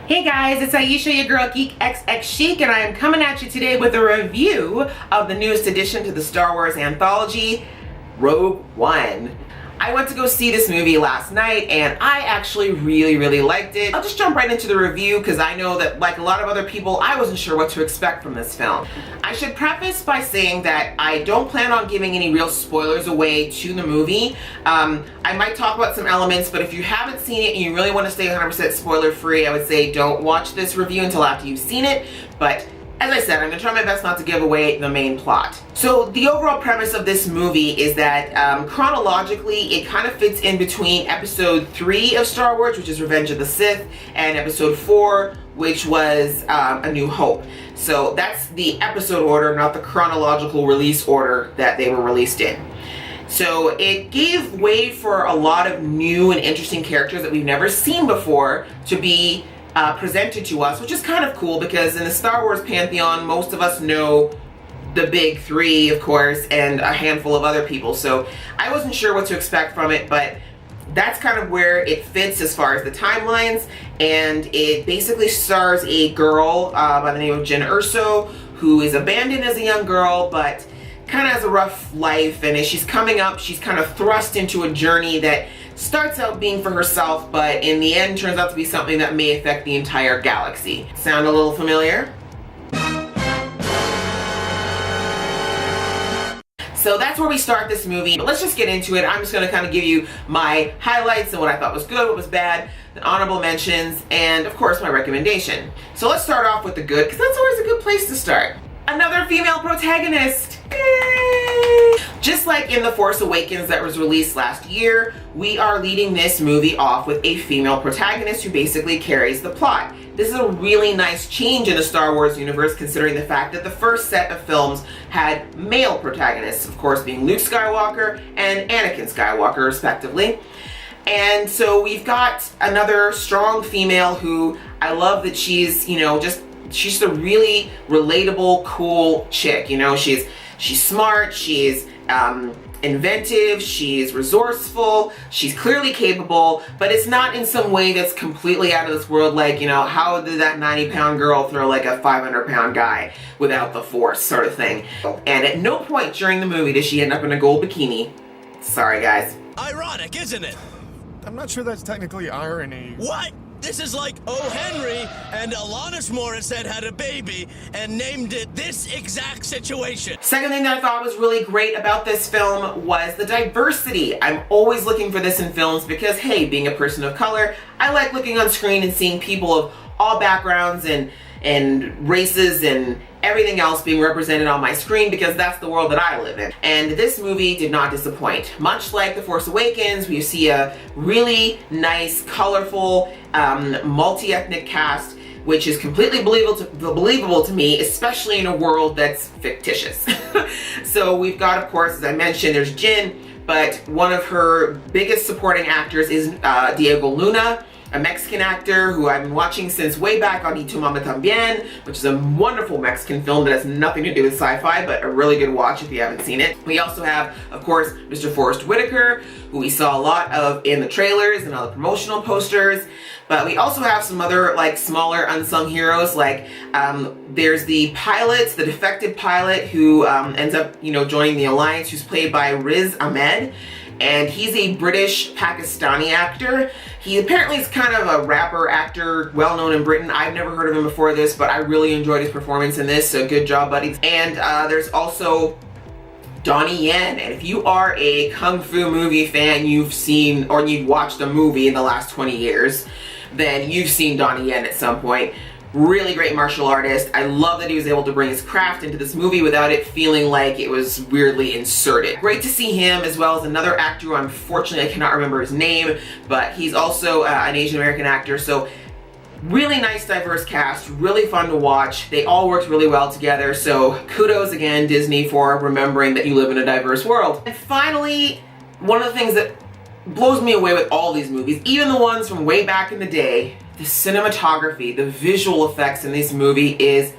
Hey guys, it's Aisha, your girl Geek XX Chic, and I am coming at you today with a review of the newest addition to the Star Wars anthology, Rogue One. I went to go see this movie last night and I actually really liked it. I'll just jump right into the review because I know that, like a lot of other people, I wasn't sure what to expect from this film. I should preface by saying that I don't plan on giving any real spoilers away to the movie. I might talk about some elements, but if you haven't seen it and you really want to stay 100% spoiler free, I would say don't watch this review until after you've seen it. But as I said, I'm going to try my best not to give away the main plot. So the overall premise of this movie is that chronologically it kind of fits in between episode 3 of Star Wars, which is Revenge of the Sith, and episode 4, which was A New Hope. So that's the episode order, not the chronological release order that they were released in. So it gave way for a lot of new and interesting characters that we've never seen before to be presented to us, which is kind of cool because in the Star Wars pantheon, most of us know the big three, of course, and a handful of other people. So I wasn't sure what to expect from it, but that's kind of where it fits as far as the timelines. And it basically stars a girl by the name of Jyn Erso, who is abandoned as a young girl, but kind of has a rough life. And as she's coming up, she's kind of thrust into a journey that starts out being for herself, but in the end turns out to be something that may affect the entire galaxy. Sound a little familiar? So that's where we start this movie, but let's just get into it. I'm just going to kind of give you my highlights and what I thought was good, what was bad, the honorable mentions, and of course my recommendation. So let's start off with the good, because that's always a good place to start. Another female protagonist! Yay! Just like in The Force Awakens that was released last year, we are leading this movie off with a female protagonist who basically carries the plot. This is a really nice change in the Star Wars universe, considering the fact that the first set of films had male protagonists, of course being Luke Skywalker and Anakin Skywalker respectively. And so we've got another strong female who I love that she's, you know, she's a really relatable, cool chick. You know, she's smart, she's inventive, she's resourceful, she's clearly capable, but it's not in some way that's completely out of this world, like, you know, how did that 90-pound girl throw like a 500-pound guy without the Force sort of thing. And at no point during the movie does she end up in a gold bikini. Sorry, guys. Ironic, isn't it? I'm not sure that's technically irony. What? This is like O. Henry and Alanis Morissette had a baby and named it this exact situation. Second thing that I thought was really great about this film was the diversity. I'm always looking for this in films because, hey, being a person of color, I like looking on screen and seeing people of all backgrounds and races and everything else being represented on my screen, because that's the world that I live in. And this movie did not disappoint. Much like The Force Awakens, we see a really nice, colorful, multi-ethnic cast, which is completely believable to me, especially in a world that's fictitious. So we've got, of course, as I mentioned, there's Jyn, but one of her biggest supporting actors is Diego Luna, a Mexican actor who I've been watching since way back on Y Tu Mama Tambien, which is a wonderful Mexican film that has nothing to do with sci-fi, but a really good watch if you haven't seen it. We also have, of course, Mr. Forrest Whitaker, who we saw a lot of in the trailers and all the promotional posters. But we also have some other, like, smaller unsung heroes, like there's the pilot, the defected pilot who ends up, you know, joining the Alliance, who's played by Riz Ahmed. And he's a British Pakistani actor. He apparently is kind of a rapper actor, well known in Britain. I've never heard of him before this, but I really enjoyed his performance in this, so good job, buddy. And there's also Donnie Yen. And if you are a Kung Fu movie fan, you've seen, or you've watched a movie in the last 20 years, then you've seen Donnie Yen at some point. Really great martial artist. I love that he was able to bring his craft into this movie without it feeling like it was weirdly inserted. Great to see him, as well as another actor who unfortunately I cannot remember his name, but he's also an Asian American actor. So really nice, diverse cast, really fun to watch. They all worked really well together, so kudos again, Disney, for remembering that you live in a diverse world. And finally, one of the things that blows me away with all these movies, even the ones from way back in the day, the cinematography, the visual effects in this movie is,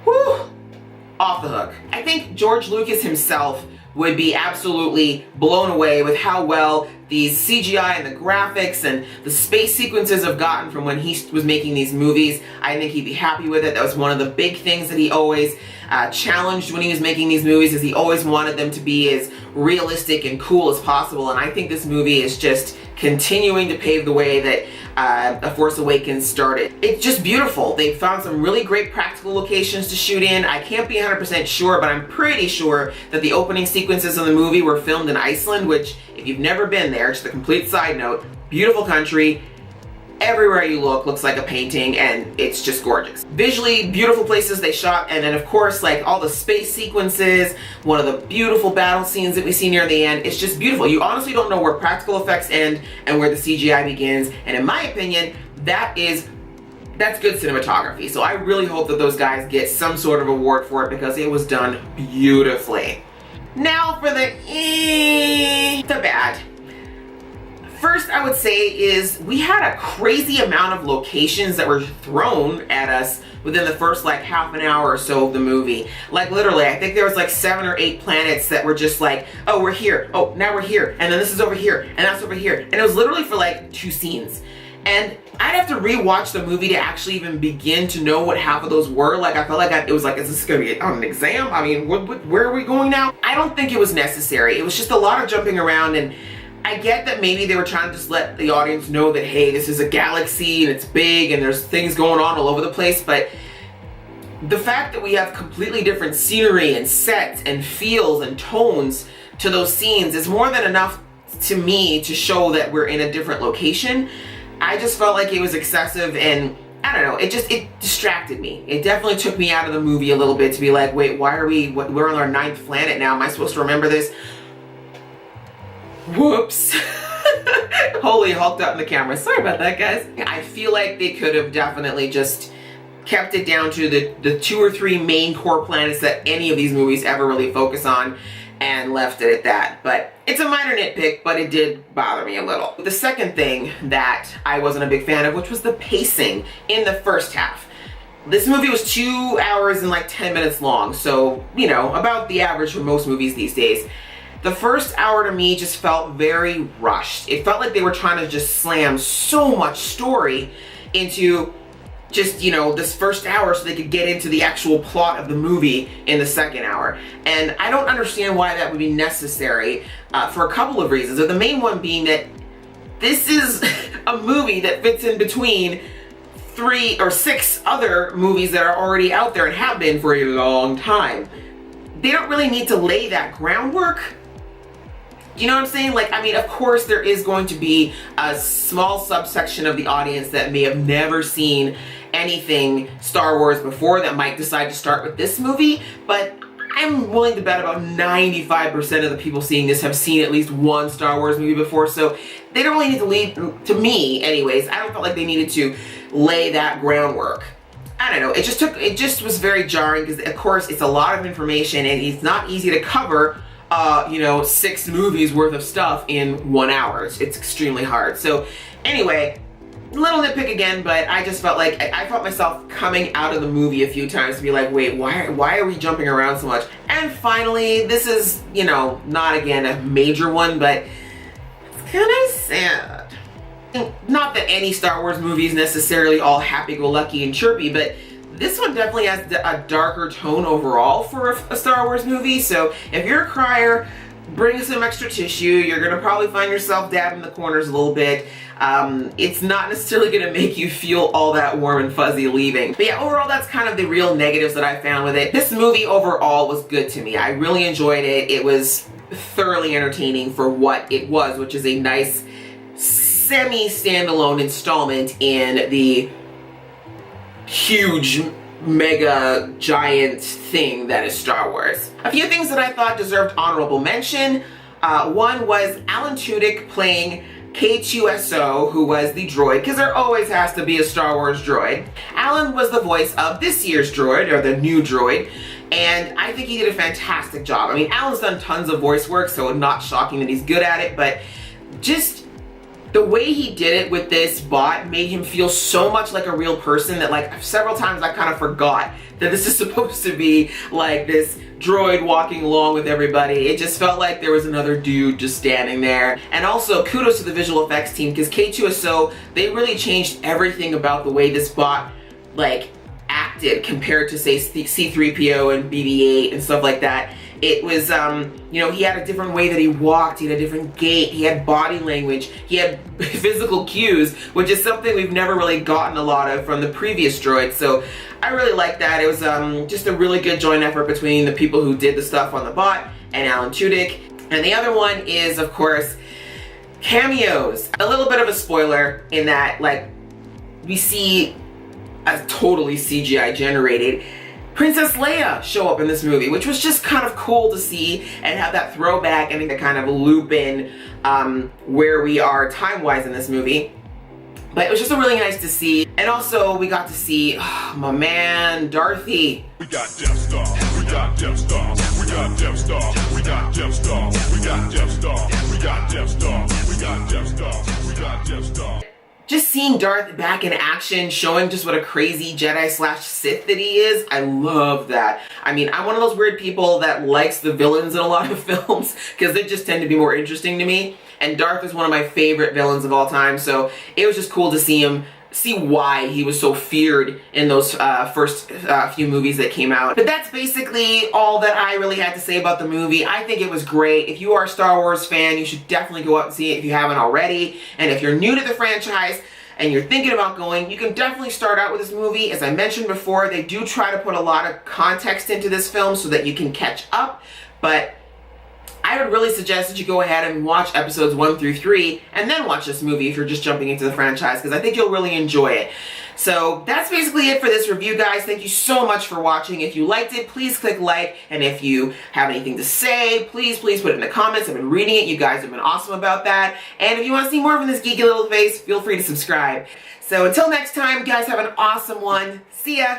whew, off the hook. I think George Lucas himself would be absolutely blown away with how well these CGI and the graphics and the space sequences have gotten from when he was making these movies. I think he'd be happy with it. That was one of the big things that he always challenged when he was making these movies, is he always wanted them to be as realistic and cool as possible. And I think this movie is just continuing to pave the way that The Force Awakens started. It's just beautiful. They found some really great practical locations to shoot in. I can't be 100% sure, but I'm pretty sure that the opening sequences of the movie were filmed in Iceland, which, if you've never been there, just a complete side note, beautiful country. Everywhere you look looks like a painting, and it's just gorgeous. Visually, beautiful places they shot, and then of course, like all the space sequences, one of the beautiful battle scenes that we see near the end, it's just beautiful. You honestly don't know where practical effects end and where the CGI begins, and in my opinion, that's good cinematography. So I really hope that those guys get some sort of award for it, because it was done beautifully. Now for the bad. First, I would say is we had a crazy amount of locations that were thrown at us within the first like half an hour or so of the movie. Like literally, I think there was like 7 or 8 planets that were just like, oh, we're here, oh, now we're here, and then this is over here, and that's over here. And it was literally for like 2 scenes. And I'd have to rewatch the movie to actually even begin to know what half of those were. Like I felt like it was like, is this gonna be on an exam? I mean, where are we going now? I don't think it was necessary. It was just a lot of jumping around, and I get that maybe they were trying to just let the audience know that, hey, this is a galaxy and it's big and there's things going on all over the place, but the fact that we have completely different scenery and sets and feels and tones to those scenes is more than enough to me to show that we're in a different location. I just felt like it was excessive, and I don't know, it distracted me. It definitely took me out of the movie a little bit to be like, wait, we're on our 9th planet now, am I supposed to remember this? Whoops. Holy hulked out in the camera. Sorry about that, guys. I feel like they could have definitely just kept it down to the 2 or 3 main core planets that any of these movies ever really focus on, and left it at that. But it's a minor nitpick, but it did bother me a little. The second thing that I wasn't a big fan of, which was the pacing in the first half. This movie was 2 hours and like 10 minutes long, so, you know, about the average for most movies these days. The first hour to me just felt very rushed. It felt like they were trying to just slam so much story into just, you know, this first hour so they could get into the actual plot of the movie in the second hour. And I don't understand why that would be necessary for a couple of reasons. The main one being that this is a movie that fits in between 3 or 6 other movies that are already out there and have been for a long time. They don't really need to lay that groundwork. You know what I'm saying? Like, I mean, of course there is going to be a small subsection of the audience that may have never seen anything Star Wars before that might decide to start with this movie, but I'm willing to bet about 95% of the people seeing this have seen at least one Star Wars movie before, so they don't really need to lead, to me anyways, I don't feel like they needed to lay that groundwork. I don't know, it just was very jarring, because of course it's a lot of information and it's not easy to cover you know, 6 movies worth of stuff in 1 hour. It's extremely hard. So anyway, little nitpick again, but I just felt like I felt myself coming out of the movie a few times to be like, wait, why are we jumping around so much? And finally, this is, you know, not again a major one, but it's kind of sad. Not that any Star Wars movie is necessarily all happy-go-lucky and chirpy, but this one definitely has a darker tone overall for a Star Wars movie, so if you're a crier, bring some extra tissue. You're gonna probably find yourself dabbing the corners a little bit. It's not necessarily gonna make you feel all that warm and fuzzy leaving. But yeah, overall that's kind of the real negatives that I found with it. This movie overall was good to me. I really enjoyed it. It was thoroughly entertaining for what it was, which is a nice semi-standalone installment in the huge mega giant thing that is Star Wars. A few things that I thought deserved honorable mention. One was Alan Tudyk playing K2SO, who was the droid, because there always has to be a Star Wars droid. Alan was the voice of this year's droid, or the new droid, and I think he did a fantastic job. I mean, Alan's done tons of voice work, so not shocking that he's good at it, but just The way he did it with this bot made him feel so much like a real person that like several times I kind of forgot that this is supposed to be like this droid walking along with everybody. It just felt like there was another dude just standing there. And also kudos to the visual effects team, because K2SO, they really changed everything about the way this bot like acted compared to say C3PO and BB-8 and stuff like that. It was, you know, he had a different way that he walked, he had a different gait, he had body language, he had physical cues, which is something we've never really gotten a lot of from the previous droids. So I really like that. It was just a really good joint effort between the people who did the stuff on the bot and Alan Tudyk. And the other one is, of course, cameos. A little bit of a spoiler in that, like, we see a totally CGI generated Princess Leia show up in this movie, which was just kind of cool to see and have that throwback and to kind of loop in where we are time-wise in this movie. But it was just really nice to see. And also we got to see my man Dorothy. We got Death Star, we got Death Star, we got Death Star, we got Death Star, we got Death Star, we got Death Star, we got Death Star, we got Death Star. Just seeing Darth back in action, showing just what a crazy Jedi/Sith that he is, I love that. I mean, I'm one of those weird people that likes the villains in a lot of films because they just tend to be more interesting to me. And Darth is one of my favorite villains of all time, so it was just cool to see him, see why he was so feared in those first few movies that came out. But that's basically all that I really had to say about the movie. I think it was great. If you are a Star Wars fan, you should definitely go out and see it if you haven't already. And if you're new to the franchise and you're thinking about going, you can definitely start out with this movie. As I mentioned before, they do try to put a lot of context into this film so that you can catch up, but I would really suggest that you go ahead and watch episodes 1 through 3 and then watch this movie if you're just jumping into the franchise, because I think you'll really enjoy it. So that's basically it for this review, guys. Thank you so much for watching. If you liked it, please click like, and if you have anything to say, please put it in the comments. I've been reading it. You guys have been awesome about that. And if you want to see more from this geeky little face, feel free to subscribe. So until next time, guys, have an awesome one. See ya!